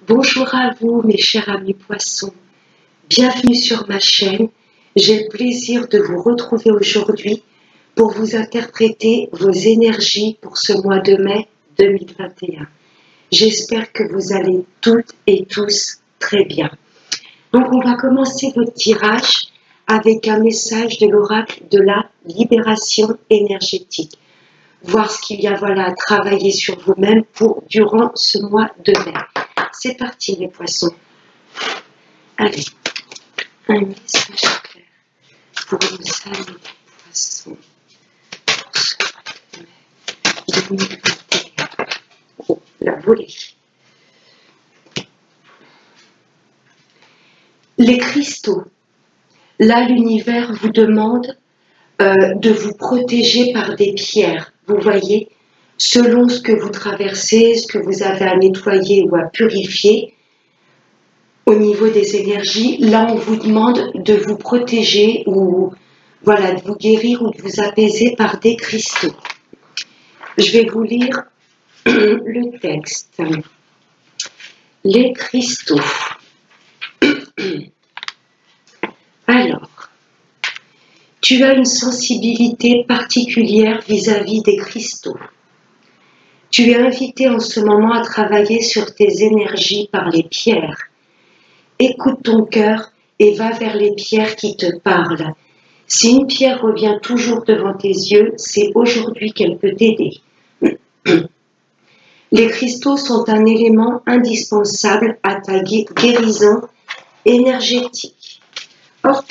Bonjour à vous mes chers amis poissons, bienvenue sur ma chaîne. J'ai le plaisir de vous retrouver aujourd'hui pour vous interpréter vos énergies pour ce mois de mai 2021. J'espère que vous allez toutes et tous très bien. Donc on va commencer votre tirage avec un message de l'oracle de la libération énergétique. Voir ce qu'il y a à travailler sur vous-même durant ce mois de mai. C'est parti les poissons. Allez, un message clair pour nos amis poissons pour ce mois de mai 2021. Oh, la volée. Les cristaux. Là, l'univers vous demande de vous protéger par des pierres. Vous voyez, selon ce que vous traversez, ce que vous avez à nettoyer ou à purifier, au niveau des énergies, là on vous demande de vous protéger ou de vous guérir ou de vous apaiser par des cristaux. Je vais vous lire le texte. Les cristaux. Alors, tu as une sensibilité particulière vis-à-vis des cristaux. Tu es invité en ce moment à travailler sur tes énergies par les pierres. Écoute ton cœur et va vers les pierres qui te parlent. Si une pierre revient toujours devant tes yeux, c'est aujourd'hui qu'elle peut t'aider. Les cristaux sont un élément indispensable à ta guérison énergétique. Or,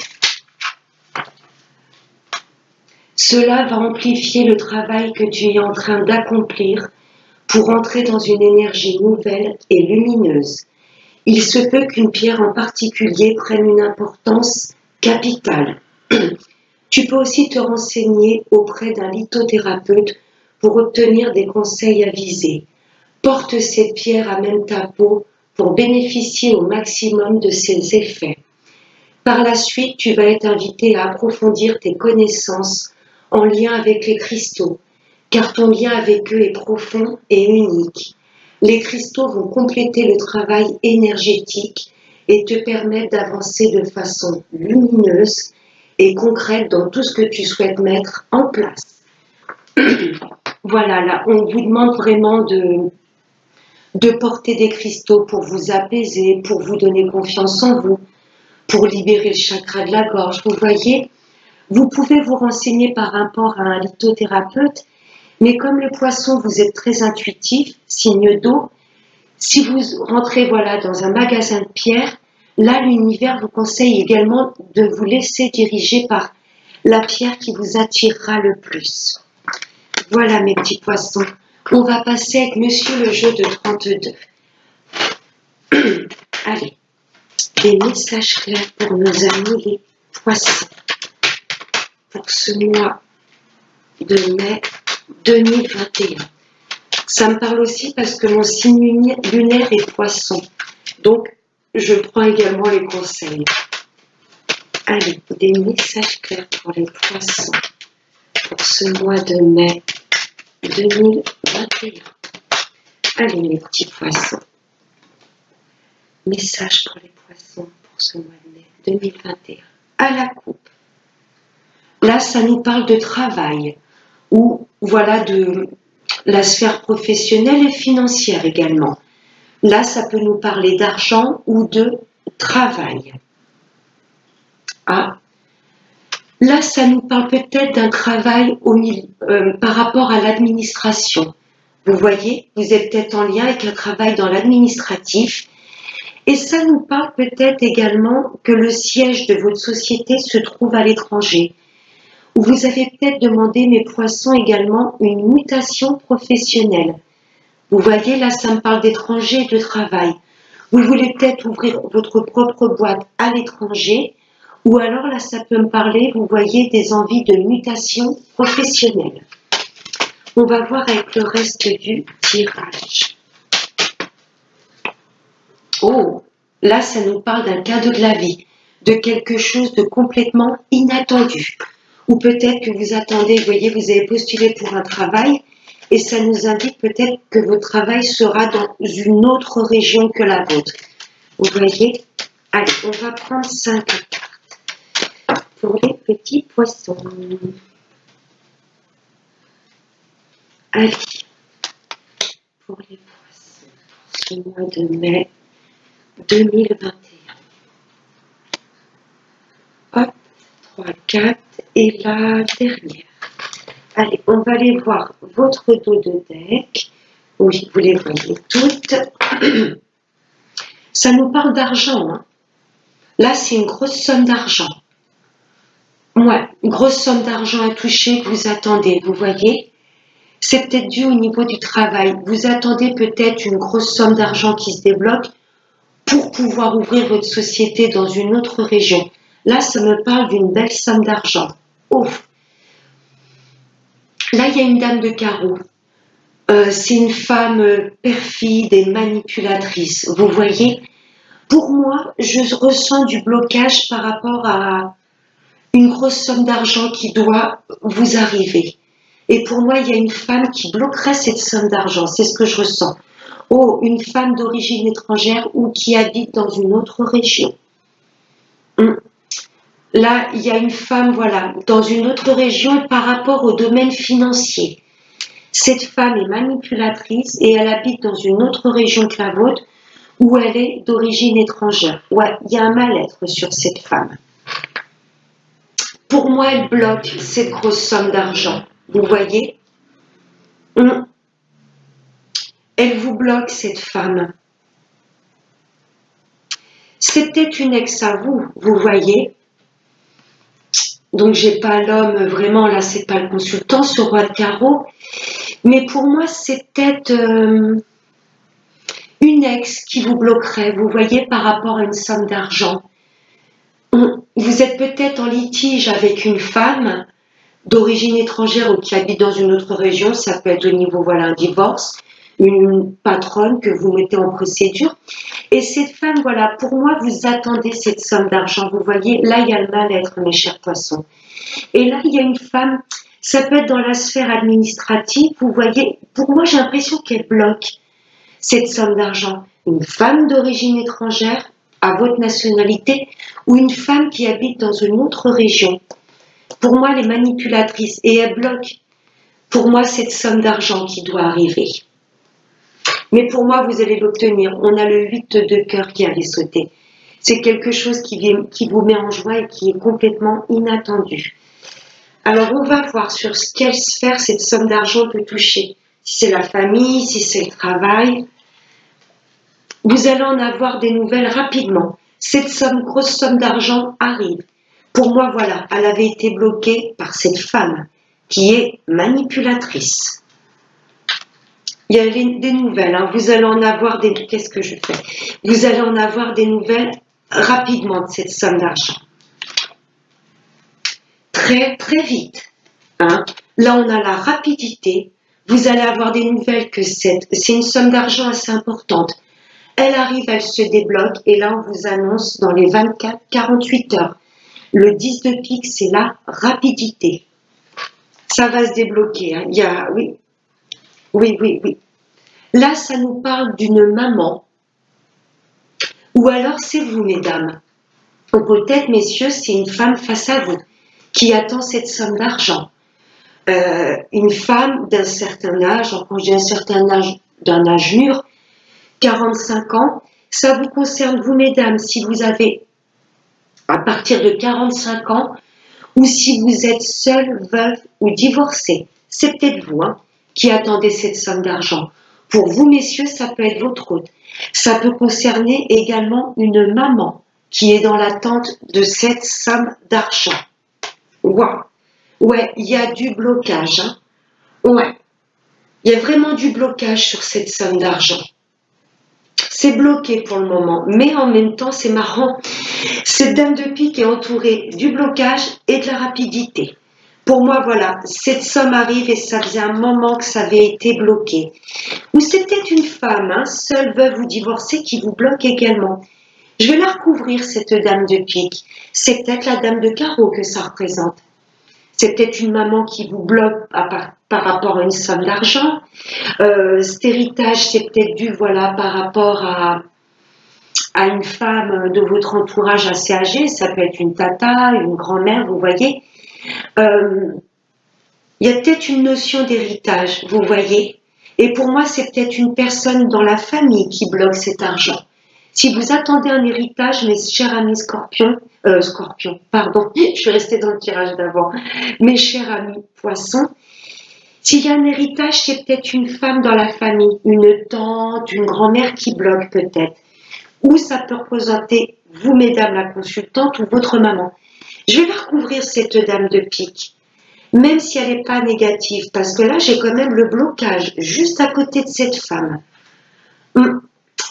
cela va amplifier le travail que tu es en train d'accomplir pour entrer dans une énergie nouvelle et lumineuse. Il se peut qu'une pierre en particulier prenne une importance capitale. Tu peux aussi te renseigner auprès d'un lithothérapeute pour obtenir des conseils avisés. Porte cette pierre à même ta peau pour bénéficier au maximum de ses effets. Par la suite, tu vas être invité à approfondir tes connaissances en lien avec les cristaux, car ton lien avec eux est profond et unique. Les cristaux vont compléter le travail énergétique et te permettre d'avancer de façon lumineuse et concrète dans tout ce que tu souhaites mettre en place. Voilà, là, on vous demande vraiment de porter des cristaux pour vous apaiser, pour vous donner confiance en vous, pour libérer le chakra de la gorge. Vous voyez, vous pouvez vous renseigner par rapport à un lithothérapeute, mais comme les poissons, vous êtes très intuitifs, signe d'eau, si vous rentrez dans un magasin de pierres, là l'univers vous conseille également de vous laisser diriger par la pierre qui vous attirera le plus. Voilà mes petits poissons, on va passer avec monsieur le jeu de 32. Allez, des messages clairs pour nos amis les poissons pour ce mois de mai 2021. Ça me parle aussi parce que mon signe lunaire est poisson. Donc, je prends également les conseils. Allez, des messages clairs pour les poissons pour ce mois de mai 2021. Allez, mes petits poissons. Message pour les poissons pour ce mois de mai 2021. À la coupe. Là, ça nous parle de travail ou de la sphère professionnelle et financière également. Là, ça peut nous parler d'argent ou de travail. Ah, là, ça nous parle peut-être d'un travail par rapport à l'administration. Vous voyez, vous êtes peut-être en lien avec un travail dans l'administratif. Et ça nous parle peut-être également que le siège de votre société se trouve à l'étranger. Vous avez peut-être demandé, mes poissons, également une mutation professionnelle. Vous voyez, là, ça me parle d'étranger et de travail. Vous voulez peut-être ouvrir votre propre boîte à l'étranger, ou alors là, ça peut me parler, vous voyez, des envies de mutation professionnelle. On va voir avec le reste du tirage. Oh, là, ça nous parle d'un cadeau de la vie, de quelque chose de complètement inattendu. Ou peut-être que vous attendez, vous voyez, vous avez postulé pour un travail Et ça nous indique peut-être que votre travail sera dans une autre région que la vôtre. Vous voyez? Allez, on va prendre 5 cartes pour les petits poissons. Allez, pour les poissons, ce mois de mai 2021. Hop, 3, 4 et la dernière. Allez, on va aller voir votre dos de deck. Oui, vous les voyez toutes. Ça nous parle d'argent. Hein. Là, c'est une grosse somme d'argent. Ouais, une grosse somme d'argent à toucher que vous attendez, vous voyez. C'est peut-être dû au niveau du travail. Vous attendez peut-être une grosse somme d'argent qui se débloque pour pouvoir ouvrir votre société dans une autre région. Là, ça me parle d'une belle somme d'argent. Ouf. Là, il y a une dame de carreau. C'est une femme perfide et manipulatrice. Vous voyez, pour moi, je ressens du blocage par rapport à une grosse somme d'argent qui doit vous arriver. Et pour moi, il y a une femme qui bloquerait cette somme d'argent. C'est ce que je ressens. Oh, une femme d'origine étrangère ou qui habite dans une autre région. Là, il y a une femme, voilà, dans une autre région par rapport au domaine financier. Cette femme est manipulatrice et elle habite dans une autre région que la vôtre où elle est d'origine étrangère. Ouais, il y a un mal-être sur cette femme. Pour moi, elle bloque cette grosse somme d'argent. Vous voyez? Elle vous bloque, cette femme. C'est peut-être une ex à vous, vous voyez? Donc, j'ai pas l'homme, vraiment, là, c'est pas le consultant, ce roi de carreau. Mais pour moi, c'est peut-être une ex qui vous bloquerait, vous voyez, par rapport à une somme d'argent. Vous êtes peut-être en litige avec une femme d'origine étrangère ou qui habite dans une autre région, ça peut être au niveau, voilà, un divorce, une patronne que vous mettez en procédure. Et cette femme, voilà, pour moi, vous attendez cette somme d'argent. Vous voyez, là, il y a le mal-être, mes chers poissons. Et là, il y a une femme, ça peut être dans la sphère administrative, vous voyez, pour moi, j'ai l'impression qu'elle bloque cette somme d'argent. Une femme d'origine étrangère, à votre nationalité, ou une femme qui habite dans une autre région. Pour moi, elle est manipulatrice et elle bloque, pour moi, cette somme d'argent qui doit arriver. Mais pour moi, vous allez l'obtenir. On a le 8 de cœur qui allait sauter. C'est quelque chose qui vous met en joie et qui est complètement inattendu. Alors, on va voir sur quelle sphère cette somme d'argent peut toucher. Si c'est la famille, si c'est le travail. Vous allez en avoir des nouvelles rapidement. Cette grosse somme d'argent arrive. Pour moi, voilà, elle avait été bloquée par cette femme qui est manipulatrice. Il y a des nouvelles, hein. Vous allez en avoir des... Qu'est-ce que je fais? Vous allez en avoir des nouvelles rapidement de cette somme d'argent. Très, très vite. Hein. Là, on a la rapidité. Vous allez avoir des nouvelles que c'est une somme d'argent assez importante. Elle arrive, elle se débloque et là, on vous annonce dans les 24-48 heures. Le 10 de pique, c'est la rapidité. Ça va se débloquer. Hein. Il y a... Oui. Oui, oui, oui. Là, ça nous parle d'une maman. Ou alors, c'est vous, mesdames. Ou peut-être, messieurs, c'est une femme face à vous qui attend cette somme d'argent. Une femme d'un certain âge, quand je dis un certain âge, d'un âge mûr, 45 ans, ça vous concerne, vous, mesdames, si vous avez à partir de 45 ans, ou si vous êtes seule, veuve ou divorcée. C'est peut-être vous, hein, qui attendez cette somme d'argent. Pour vous, messieurs, ça peut être votre hôte. Ça peut concerner également une maman qui est dans l'attente de cette somme d'argent. Wow. Ouais, il y a du blocage. Hein. Ouais, il y a vraiment du blocage sur cette somme d'argent. C'est bloqué pour le moment, mais en même temps, c'est marrant. Cette dame de pique est entourée du blocage et de la rapidité. Pour moi, voilà, cette somme arrive et ça faisait un moment que ça avait été bloqué. Ou c'est peut-être une femme, hein, seule, veuve ou divorcée, qui vous bloque également. Je vais la recouvrir, cette dame de pique. C'est peut-être la dame de carreau que ça représente. C'est peut-être une maman qui vous bloque par par rapport à une somme d'argent. Cet héritage, c'est peut-être dû, voilà, par rapport à une femme de votre entourage assez âgée. Ça peut être une tata, une grand-mère, vous voyez. Il y a peut-être une notion d'héritage, vous voyez. Et pour moi, c'est peut-être une personne dans la famille qui bloque cet argent. Si vous attendez un héritage, mes chers amis Scorpion, pardon, je suis restée dans le tirage d'avant, mes chers amis Poissons, s'il y a un héritage, c'est peut-être une femme dans la famille, une tante, une grand-mère qui bloque peut-être. Ou ça peut représenter vous, mesdames, la consultante, ou votre maman. Je vais la recouvrir cette dame de pique, même si elle n'est pas négative, parce que là, j'ai quand même le blocage juste à côté de cette femme.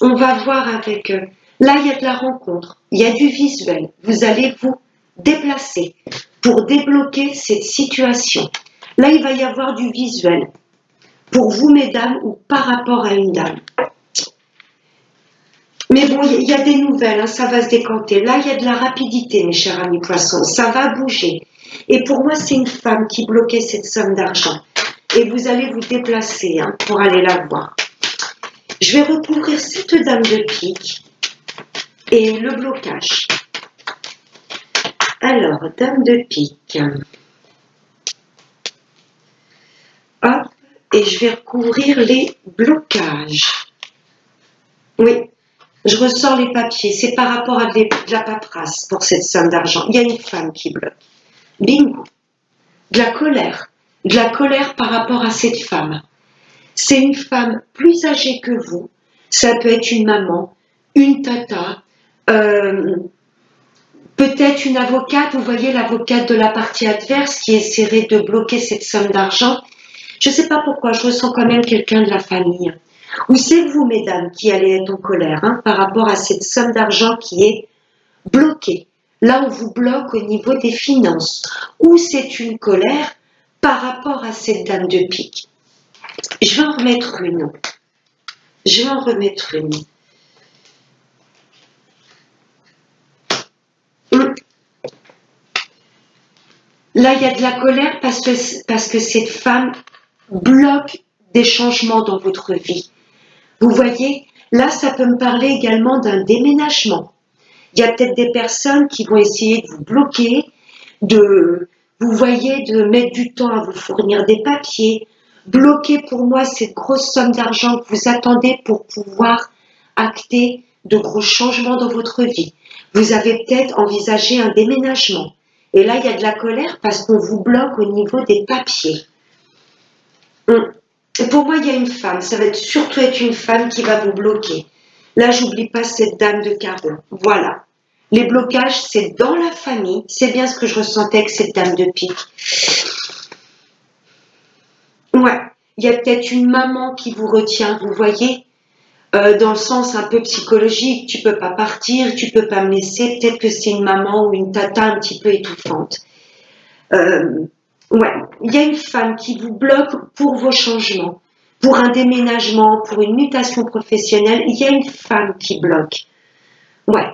On va voir avec eux. Là, il y a de la rencontre, il y a du visuel. Vous allez vous déplacer pour débloquer cette situation. Là, il va y avoir du visuel pour vous, mesdames, ou par rapport à une dame. Mais bon, il y a des nouvelles, hein, ça va se décanter. Là, il y a de la rapidité, mes chers amis Poissons. Ça va bouger. Et pour moi, c'est une femme qui bloquait cette somme d'argent. Et vous allez vous déplacer pour aller la voir. Je vais recouvrir cette dame de pique et le blocage. Alors, dame de pique. Hop, et je vais recouvrir les blocages. Oui, je ressors les papiers. C'est par rapport à de la paperasse pour cette somme d'argent. Il y a une femme qui bloque. Bingo. De la colère. De la colère par rapport à cette femme. C'est une femme plus âgée que vous. Ça peut être une maman, une tata, peut-être une avocate. Vous voyez l'avocate de la partie adverse qui essaierait de bloquer cette somme d'argent. Je ne sais pas pourquoi, je ressens quand même quelqu'un de la famille. Ou c'est vous, mesdames, qui allez être en colère par rapport à cette somme d'argent qui est bloquée. Là, on vous bloque au niveau des finances. Ou c'est une colère par rapport à cette dame de pique. Je vais en remettre une. Là, il y a de la colère parce que cette femme bloque des changements dans votre vie. Vous voyez, là, ça peut me parler également d'un déménagement. Il y a peut-être des personnes qui vont essayer de vous bloquer, vous voyez, de mettre du temps à vous fournir des papiers. Bloquer pour moi cette grosse somme d'argent que vous attendez pour pouvoir acter de gros changements dans votre vie. Vous avez peut-être envisagé un déménagement. Et là, il y a de la colère parce qu'on vous bloque au niveau des papiers. Et pour moi, il y a une femme. Ça va surtout être une femme qui va vous bloquer. Là, j'oublie pas cette dame de carreau. Voilà. Les blocages, c'est dans la famille. C'est bien ce que je ressentais avec cette dame de pique. Ouais. Il y a peut-être une maman qui vous retient, vous voyez, dans le sens un peu psychologique. Tu peux pas partir, tu peux pas me laisser. Peut-être que c'est une maman ou une tata un petit peu étouffante. Ouais. Il y a une femme qui vous bloque pour vos changements, pour un déménagement, pour une mutation professionnelle. Il y a une femme qui bloque. Ouais.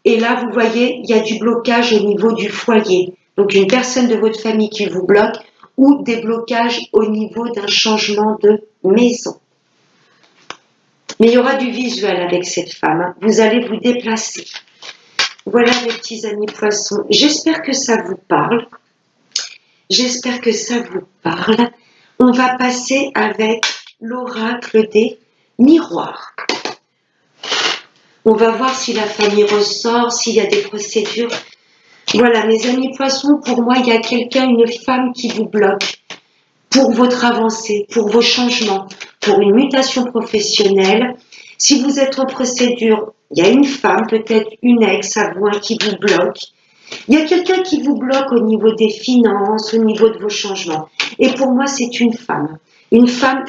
Et là, vous voyez, il y a du blocage au niveau du foyer. Donc, une personne de votre famille qui vous bloque ou des blocages au niveau d'un changement de maison. Mais il y aura du visuel avec cette femme. Vous allez vous déplacer. Voilà, mes petits amis Poissons. J'espère que ça vous parle. On va passer avec l'oracle des miroirs. On va voir si la famille ressort, s'il y a des procédures. Voilà, mes amis Poissons, pour moi, il y a quelqu'un, une femme qui vous bloque pour votre avancée, pour vos changements, pour une mutation professionnelle. Si vous êtes en procédure, il y a une femme, peut-être une ex à vous, qui vous bloque. Il y a quelqu'un qui vous bloque au niveau des finances, au niveau de vos changements. Et pour moi, c'est une femme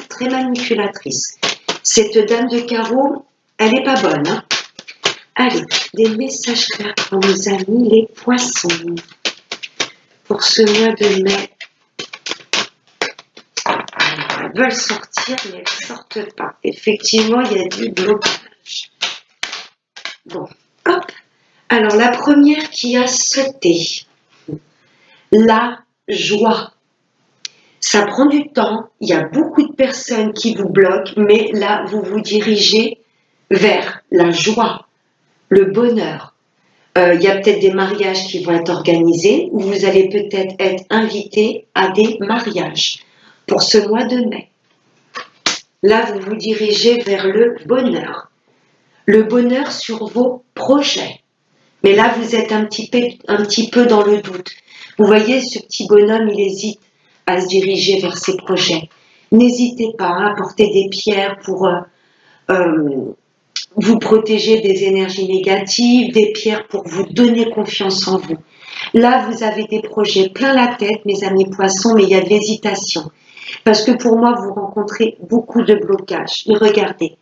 très manipulatrice. Cette dame de carreau, elle n'est pas bonne. Allez, des messages clairs pour nos amis les Poissons. Pour ce mois de mai. Alors, elles veulent sortir, mais elles ne sortent pas. Effectivement, il y a du blocage. Bon, hop. Alors, la première qui a sauté. La joie. Ça prend du temps, il y a beaucoup de personnes qui vous bloquent, mais là, vous vous dirigez vers la joie, le bonheur. Il y a peut-être des mariages qui vont être organisés, ou vous allez peut-être être invité à des mariages pour ce mois de mai. Là, vous vous dirigez vers le bonheur sur vos projets. Mais là, vous êtes un petit peu dans le doute. Vous voyez, ce petit bonhomme, il hésite à se diriger vers ses projets. N'hésitez pas à apporter des pierres pour vous protéger des énergies négatives, des pierres pour vous donner confiance en vous. Là, vous avez des projets plein la tête, mes amis poissons, mais il y a de l'hésitation. Parce que pour moi, vous rencontrez beaucoup de blocages. Mais regardez,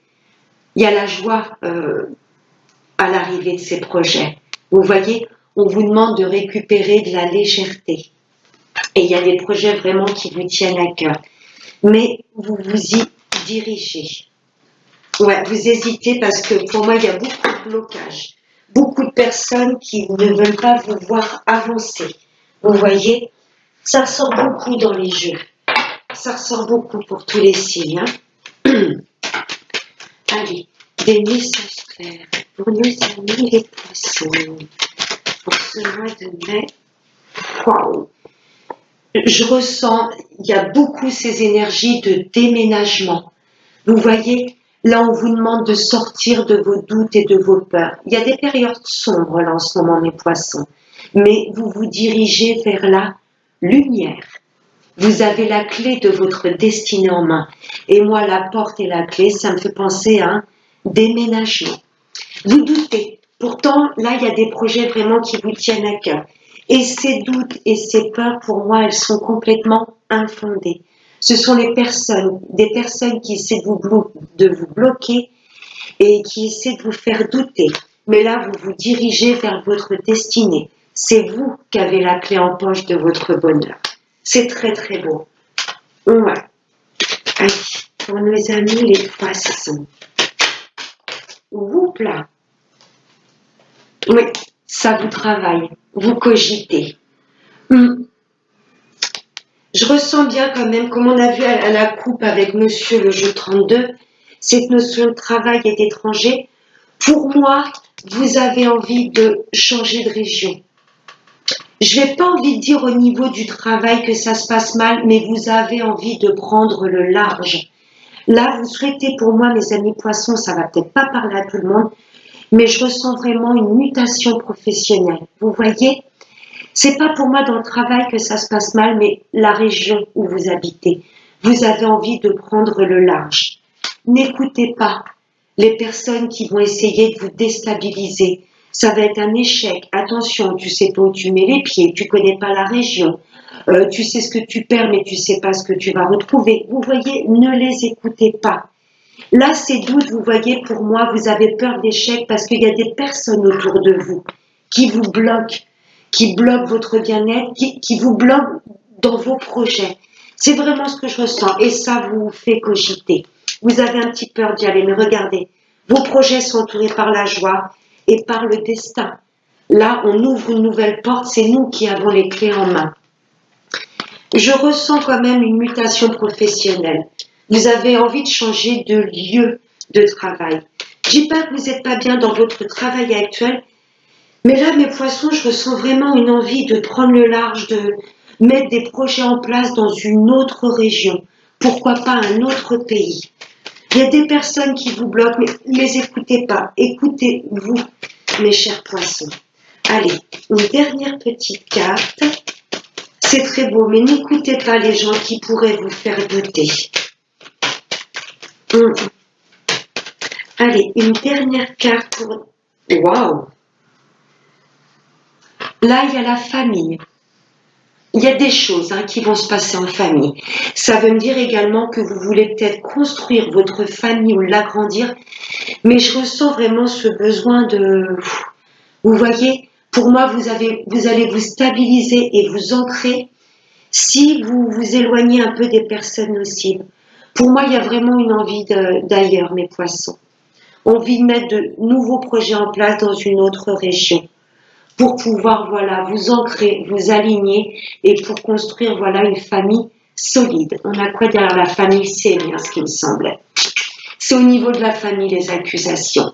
il y a la joie à l'arrivée de ces projets. Vous voyez, on vous demande de récupérer de la légèreté. Et il y a des projets vraiment qui vous tiennent à cœur. Mais vous vous y dirigez. Ouais, vous hésitez parce que pour moi, il y a beaucoup de blocages. Beaucoup de personnes qui ne veulent pas vous voir avancer. Vous voyez, ça ressort beaucoup dans les jeux. Ça ressort beaucoup pour tous les signes. Allez, des messages clairs pour nos amis les poissons. Pour ce mois de mai. Waouh! Je ressens, il y a beaucoup ces énergies de déménagement. Vous voyez, là on vous demande de sortir de vos doutes et de vos peurs. Il y a des périodes sombres là en ce moment, mes poissons. Mais vous vous dirigez vers la lumière. Vous avez la clé de votre destinée en main. Et moi, la porte et la clé, ça me fait penser à un déménagement. Vous doutez. Pourtant, là, il y a des projets vraiment qui vous tiennent à cœur. Et ces doutes et ces peurs, pour moi, elles sont complètement infondées. Ce sont des personnes qui essaient de vous bloquer et qui essaient de vous faire douter. Mais là, vous vous dirigez vers votre destinée. C'est vous qui avez la clé en poche de votre bonheur. C'est très très beau. Ouais. Allez, pour nos amis les poissons. Oups là. Oui, ça vous travaille. Vous cogitez. Je ressens bien quand même, comme on a vu à la coupe avec monsieur le jeu 32, cette notion de travail et d'étranger. Pour moi, vous avez envie de changer de région. Je n'ai pas envie de dire au niveau du travail que ça se passe mal, mais vous avez envie de prendre le large. Là, vous souhaitez pour moi, mes amis poissons, ça va peut-être pas parler à tout le monde, mais je ressens vraiment une mutation professionnelle. Vous voyez, c'est pas pour moi dans le travail que ça se passe mal, mais la région où vous habitez. Vous avez envie de prendre le large. N'écoutez pas les personnes qui vont essayer de vous déstabiliser. Ça va être un échec. Attention, tu sais pas où tu mets les pieds, tu connais pas la région. Tu sais ce que tu perds, mais tu sais pas ce que tu vas retrouver. Vous voyez, ne les écoutez pas. Là, ces doutes, vous voyez, pour moi, vous avez peur d'échec parce qu'il y a des personnes autour de vous qui vous bloquent votre bien-être, qui vous bloquent dans vos projets. C'est vraiment ce que je ressens et ça vous fait cogiter. Vous avez un petit peur d'y aller, mais regardez, vos projets sont entourés par la joie et par le destin. Là, on ouvre une nouvelle porte, c'est nous qui avons les clés en main. Je ressens quand même une mutation professionnelle. Vous avez envie de changer de lieu de travail. Je dis pas que vous n'êtes pas bien dans votre travail actuel, mais là, mes poissons, je ressens vraiment une envie de prendre le large, de mettre des projets en place dans une autre région. Pourquoi pas un autre pays? Il y a des personnes qui vous bloquent, mais ne les écoutez pas. Écoutez-vous, mes chers poissons. Allez, une dernière petite carte. C'est très beau, mais n'écoutez pas les gens qui pourraient vous faire douter. Allez, une dernière carte pour... Waouh! Là, il y a la famille. Il y a des choses qui vont se passer en famille. Ça veut me dire également que vous voulez peut-être construire votre famille ou l'agrandir, mais je ressens vraiment ce besoin de... Vous voyez, pour moi, vous allez vous stabiliser et vous ancrer si vous vous éloignez un peu des personnes nocives. Pour moi, il y a vraiment une envie d'ailleurs, mes poissons. Envie de mettre de nouveaux projets en place dans une autre région pour pouvoir, voilà, vous ancrer, vous aligner et pour construire, voilà, une famille solide. On a quoi derrière la famille? C'est bien ce qui me semblait. C'est au niveau de la famille, les accusations.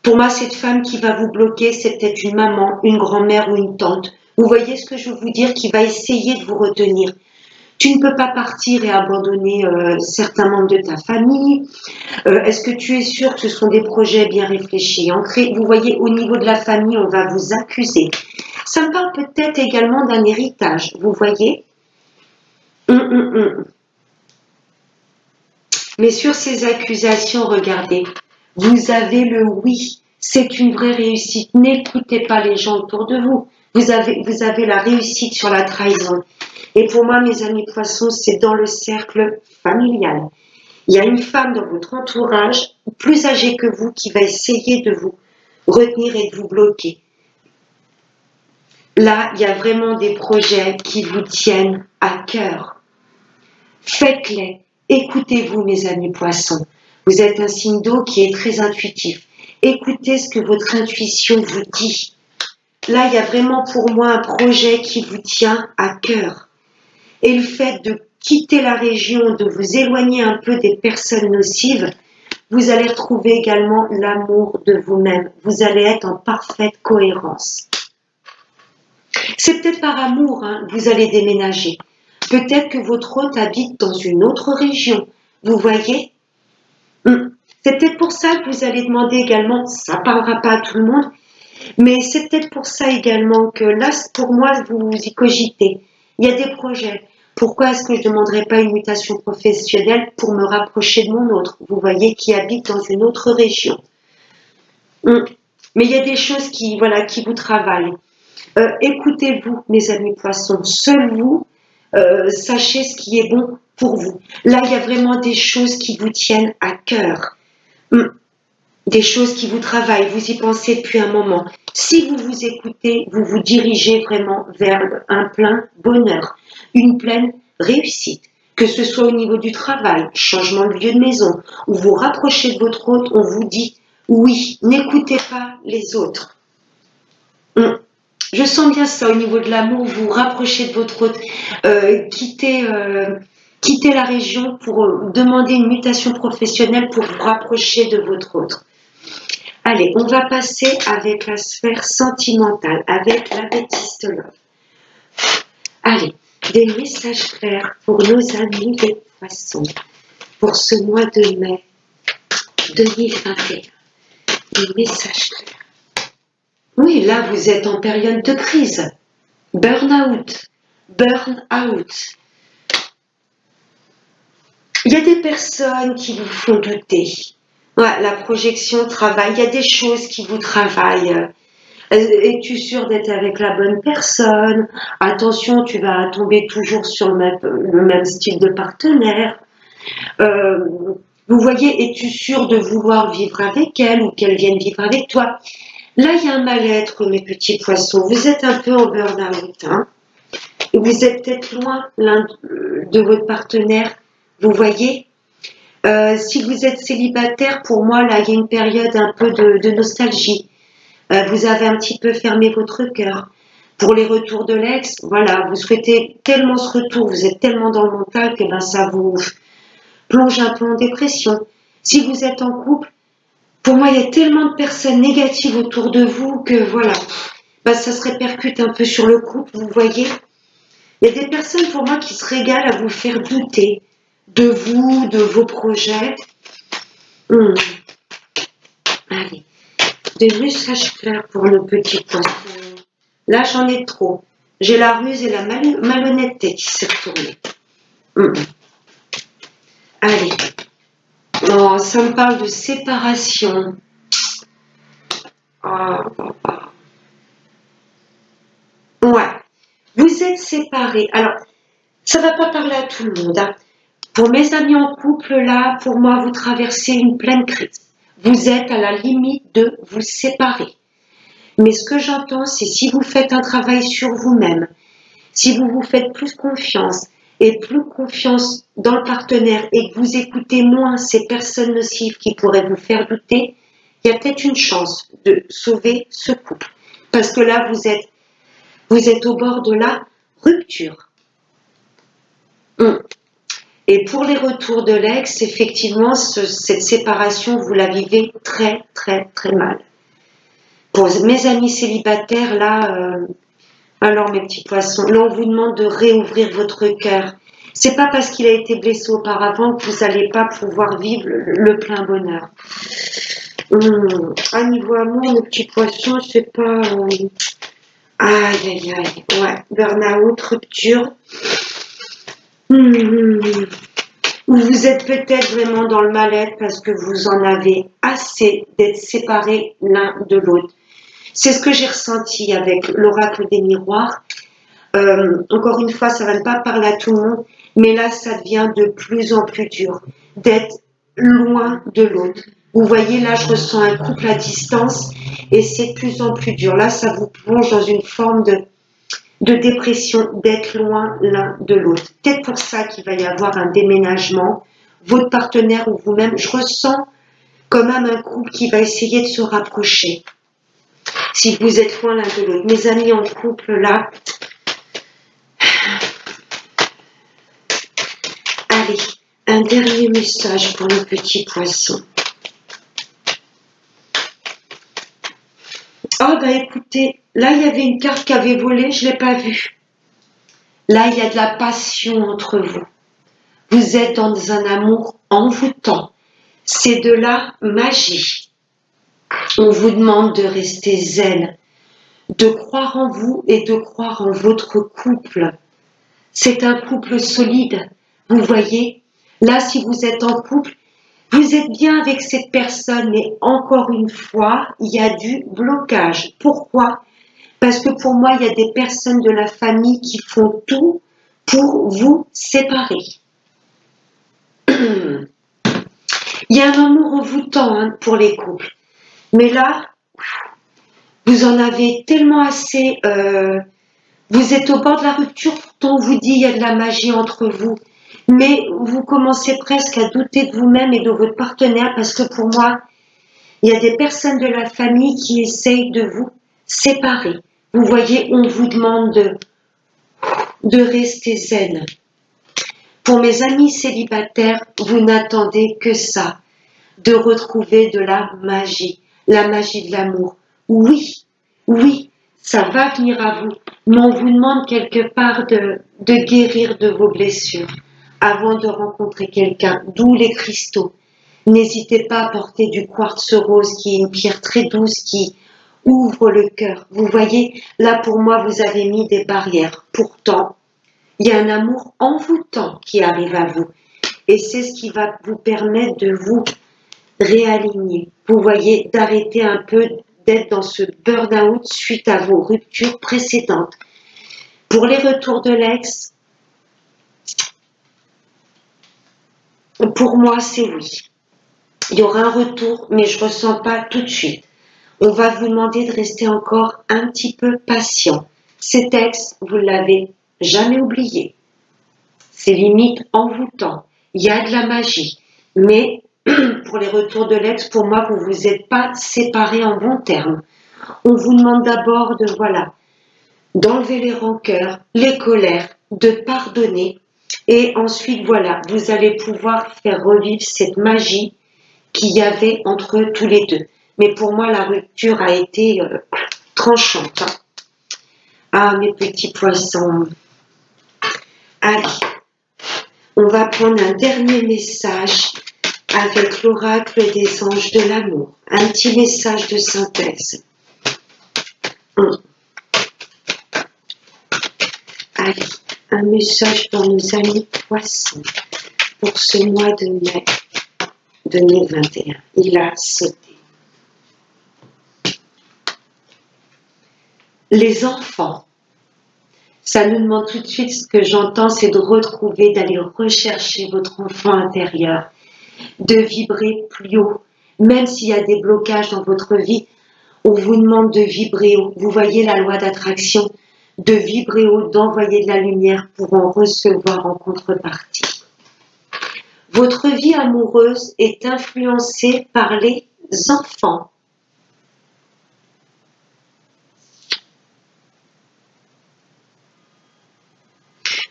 Pour moi, cette femme qui va vous bloquer, c'est peut-être une maman, une grand-mère ou une tante. Vous voyez ce que je veux vous dire, qui va essayer de vous retenir. Tu ne peux pas partir et abandonner certains membres de ta famille. Est-ce que tu es sûr que ce sont des projets bien réfléchis, ancrés? Vous voyez, au niveau de la famille, on va vous accuser. Ça me parle peut-être également d'un héritage, vous voyez. Mais sur ces accusations, regardez, vous avez le oui. C'est une vraie réussite. N'écoutez pas les gens autour de vous. Vous avez la réussite sur la trahison. Et pour moi, mes amis poissons, c'est dans le cercle familial. Il y a une femme dans votre entourage, plus âgée que vous, qui va essayer de vous retenir et de vous bloquer. Là, il y a vraiment des projets qui vous tiennent à cœur. Faites-les. Écoutez-vous, mes amis poissons. Vous êtes un signe d'eau qui est très intuitif. Écoutez ce que votre intuition vous dit. Là, il y a vraiment pour moi un projet qui vous tient à cœur. Et le fait de quitter la région, de vous éloigner un peu des personnes nocives, vous allez retrouver également l'amour de vous-même. Vous allez être en parfaite cohérence. C'est peut-être par amour, hein, vous allez déménager. Peut-être que votre hôte habite dans une autre région. Vous voyez? C'est peut-être pour ça que vous allez demander également, ça ne parlera pas à tout le monde, mais c'est peut-être pour ça également que là, pour moi, vous y cogitez. Il y a des projets. Pourquoi est-ce que je ne demanderais pas une mutation professionnelle pour me rapprocher de mon autre? Vous voyez, qui habite dans une autre région. Mais il y a des choses qui vous travaillent. Écoutez-vous, mes amis poissons. Seul vous, sachez ce qui est bon pour vous. Là, il y a vraiment des choses qui vous tiennent à cœur. Des choses qui vous travaillent, vous y pensez depuis un moment. Si vous vous écoutez, vous vous dirigez vraiment vers un plein bonheur, une pleine réussite. Que ce soit au niveau du travail, changement de lieu de maison, ou vous rapprochez de votre hôte, on vous dit oui, n'écoutez pas les autres. Je sens bien ça au niveau de l'amour, vous vous rapprochez de votre hôte, quittez la région pour demander une mutation professionnelle pour vous rapprocher de votre autre. Allez, on va passer avec la sphère sentimentale, avec l'améthyste love. Allez, des messages clairs pour nos amis des poissons, pour ce mois de mai 2021. Des messages clairs. Oui, là, vous êtes en période de crise. Burn-out. Il y a des personnes qui vous font douter. Ouais, la projection travail, il y a des choses qui vous travaillent. Es-tu sûr d'être avec la bonne personne? Attention, tu vas tomber toujours sur le même style de partenaire. Vous voyez, es-tu sûr de vouloir vivre avec elle ou qu'elle vienne vivre avec toi? Là, il y a un mal-être, mes petits poissons. Vous êtes un peu en burn-out. Hein? Vous êtes peut-être loin l'un de votre partenaire. Vous voyez? Si vous êtes célibataire, pour moi, là, il y a une période un peu de nostalgie. Vous avez un petit peu fermé votre cœur. Pour les retours de l'ex, voilà, vous souhaitez tellement ce retour, vous êtes tellement dans le mental que ça vous plonge un peu en dépression. Si vous êtes en couple, pour moi, il y a tellement de personnes négatives autour de vous que voilà, ça se répercute un peu sur le couple, vous voyez. Il y a des personnes pour moi qui se régalent à vous faire douter de vous, de vos projets. Allez, des messages clairs pour nos petits poissons. Là, j'en ai trop. J'ai la ruse et la malhonnêteté qui s'est retournée. Allez. Oh, ça me parle de séparation. Ouais. Vous êtes séparés. Alors, ça ne va pas parler à tout le monde. Hein. Pour mes amis en couple, là, pour moi, vous traversez une pleine crise. Vous êtes à la limite de vous séparer. Mais ce que j'entends, c'est si vous faites un travail sur vous-même, si vous vous faites plus confiance et plus confiance dans le partenaire et que vous écoutez moins ces personnes nocives qui pourraient vous faire douter, il y a peut-être une chance de sauver ce couple. Parce que là, vous êtes au bord de la rupture. Hum. Et pour les retours de l'ex, effectivement, cette séparation, vous la vivez très, très, très mal. Pour mes amis célibataires, là, alors mes petits poissons, là, on vous demande de réouvrir votre cœur. C'est pas parce qu'il a été blessé auparavant que vous n'allez pas pouvoir vivre le plein bonheur. À niveau amour, mes petits poissons, c'est pas... Aïe, aïe, aïe. Ouais, burn-out, rupture. Vous êtes peut-être vraiment dans le mal-être parce que vous en avez assez d'être séparés l'un de l'autre. C'est ce que j'ai ressenti avec l'oracle des miroirs. Encore une fois, ça ne va pas parler à tout le monde, mais là, ça devient de plus en plus dur d'être loin de l'autre. Vous voyez, là, je ressens un couple à distance et c'est de plus en plus dur. Là, ça vous plonge dans une forme de dépression, d'être loin l'un de l'autre. Peut-être pour ça qu'il va y avoir un déménagement. Votre partenaire ou vous-même, je ressens quand même un couple qui va essayer de se rapprocher. Si vous êtes loin l'un de l'autre. Mes amis en couple, là, allez, un dernier message pour nos petits poissons. Oh, bah écoutez, là, il y avait une carte qui avait volé, je ne l'ai pas vue. Là, il y a de la passion entre vous. Vous êtes dans un amour envoûtant. C'est de la magie. On vous demande de rester zen, de croire en vous et de croire en votre couple. C'est un couple solide. Vous voyez, là, si vous êtes en couple, vous êtes bien avec cette personne, mais encore une fois, il y a du blocage. Pourquoi? Parce que pour moi, il y a des personnes de la famille qui font tout pour vous séparer. Il y a un amour envoûtant pour les couples. Mais là, vous en avez tellement assez. Vous êtes au bord de la rupture, pourtant on vous dit il y a de la magie entre vous. Mais vous commencez presque à douter de vous-même et de votre partenaire parce que pour moi, il y a des personnes de la famille qui essayent de vous séparer. Vous voyez, on vous demande de rester zen. Pour mes amis célibataires, vous n'attendez que ça, de retrouver de la magie de l'amour. Oui, oui, ça va venir à vous, mais on vous demande quelque part de guérir de vos blessures avant de rencontrer quelqu'un, d'où les cristaux. N'hésitez pas à porter du quartz rose qui est une pierre très douce qui ouvre le cœur. Vous voyez, là pour moi, vous avez mis des barrières. Pourtant, il y a un amour envoûtant qui arrive à vous. Et c'est ce qui va vous permettre de vous réaligner. Vous voyez, d'arrêter un peu d'être dans ce burn-out suite à vos ruptures précédentes. Pour les retours de l'ex, pour moi, c'est oui. Il y aura un retour, mais je ne ressens pas tout de suite. On va vous demander de rester encore un petit peu patient. Cet ex, vous ne l'avez jamais oublié. C'est limite envoûtant. Il y a de la magie. Mais pour les retours de l'ex, pour moi, vous ne vous êtes pas séparés en bons termes. On vous demande d'abord d'enlever les rancœurs, les colères, de pardonner. Et ensuite, voilà, vous allez pouvoir faire revivre cette magie qu'il y avait entre eux tous les deux. Mais pour moi, la rupture a été tranchante. Hein. Ah, mes petits poissons. Allez, on va prendre un dernier message avec l'oracle des anges de l'amour. Un petit message de synthèse. Allez, un message pour nos amis poissons pour ce mois de mai 2021. Il a sauté. Les enfants, ça nous demande tout de suite, ce que j'entends, c'est de retrouver, d'aller rechercher votre enfant intérieur, de vibrer plus haut. Même s'il y a des blocages dans votre vie, on vous demande de vibrer haut. Vous voyez la loi d'attraction, de vibrer haut, d'envoyer de la lumière pour en recevoir en contrepartie. Votre vie amoureuse est influencée par les enfants.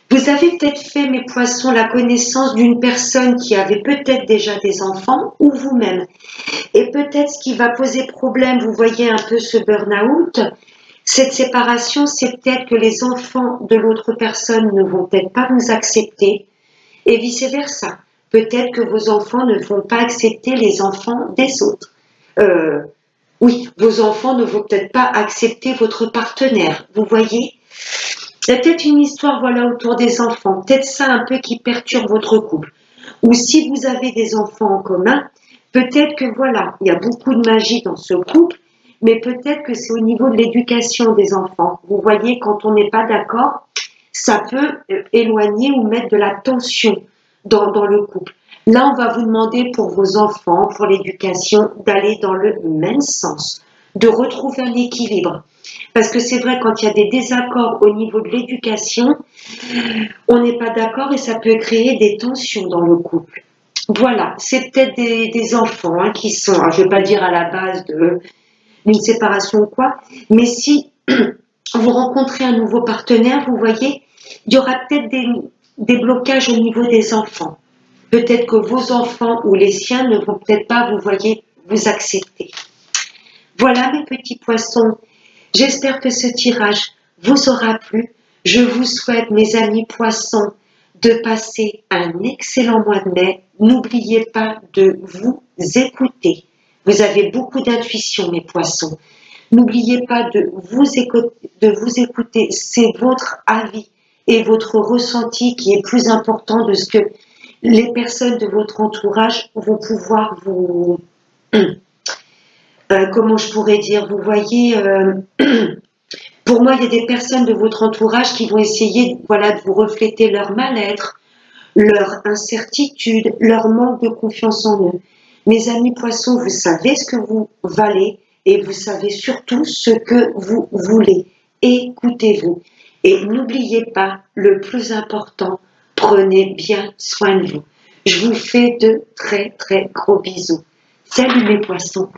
Vous Vous avez peut-être fait, mes poissons, la connaissance d'une personne qui avait peut-être déjà des enfants ou vous-même. Et peut-être ce qui va poser problème, vous voyez un peu ce burn-out, cette séparation, c'est peut-être que les enfants de l'autre personne ne vont peut-être pas vous accepter et vice-versa. Peut-être que vos enfants ne vont pas accepter les enfants des autres. Oui, vos enfants ne vont peut-être pas accepter votre partenaire. Vous voyez? Il y a peut-être une histoire voilà, autour des enfants, peut-être ça un peu qui perturbe votre couple. Ou si vous avez des enfants en commun, peut-être que voilà, il y a beaucoup de magie dans ce couple, mais peut-être que c'est au niveau de l'éducation des enfants. Vous voyez, quand on n'est pas d'accord, ça peut éloigner ou mettre de la tension dans le couple. Là, on va vous demander pour vos enfants, pour l'éducation, d'aller dans le même sens, de retrouver un équilibre. Parce que c'est vrai, quand il y a des désaccords au niveau de l'éducation, on n'est pas d'accord et ça peut créer des tensions dans le couple. Voilà, c'est peut-être des enfants hein, qui sont, je ne vais pas dire à la base d'une séparation ou quoi, mais si vous rencontrez un nouveau partenaire, vous voyez, il y aura peut-être des blocages au niveau des enfants. Peut-être que vos enfants ou les siens ne vont peut-être pas, vous voyez, vous accepter. Voilà mes petits poissons. J'espère que ce tirage vous aura plu. Je vous souhaite, mes amis poissons, de passer un excellent mois de mai. N'oubliez pas de vous écouter. Vous avez beaucoup d'intuition, mes poissons. N'oubliez pas de vous écouter. C'est votre avis et votre ressenti qui est plus important de ce que les personnes de votre entourage vont pouvoir vous... comment je pourrais dire, vous voyez, pour moi, il y a des personnes de votre entourage qui vont essayer voilà, de vous refléter leur mal-être, leur incertitude, leur manque de confiance en eux. Mes amis poissons, vous savez ce que vous valez et vous savez surtout ce que vous voulez. Écoutez-vous. Et n'oubliez pas, le plus important, prenez bien soin de vous. Je vous fais de très très gros bisous. Salut mes poissons.